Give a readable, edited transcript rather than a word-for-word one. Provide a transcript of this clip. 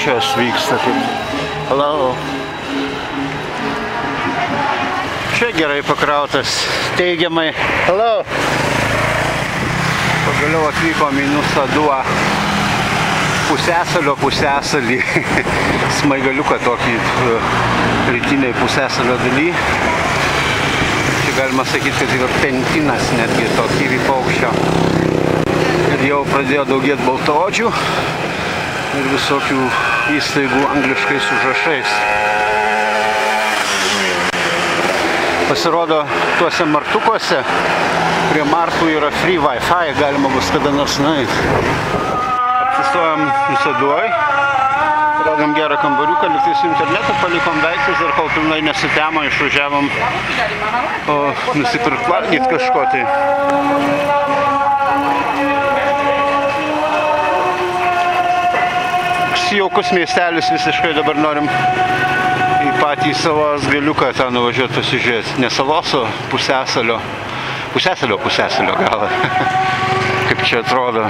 mišios vyksta. Hello. Čia gerai pakrautas, teigiamai. Hello. Pagaliau atvykom į Nusa Dua pusiasalį, smaigaliuką tokį rytiniai pusiasalio daly. Čia galima sakyti, kad yra pentinas netgi to kivi paukščio. Ir jau pradėjo daugėti baltaodžių ir visokių įstaigų angliškais užrašais. Pasirodo, tuose martukuose prie martų yra free Wi-Fi, galima bus kada nors nueiti. Apsistojom Nusa Duoj, radom gerą kambariuką, lygtais internetą, palikom daiktus ir kol pilnai nesitemo, išvažiavom nusipirkt valgyt kažko tai. Jaukus miestelis visiškai, dabar norim į patį Salos galiuką tą nuvažiuoti pasižiūrėti. Ne Salos, o pusiasalio gal. Kaip čia atrodo.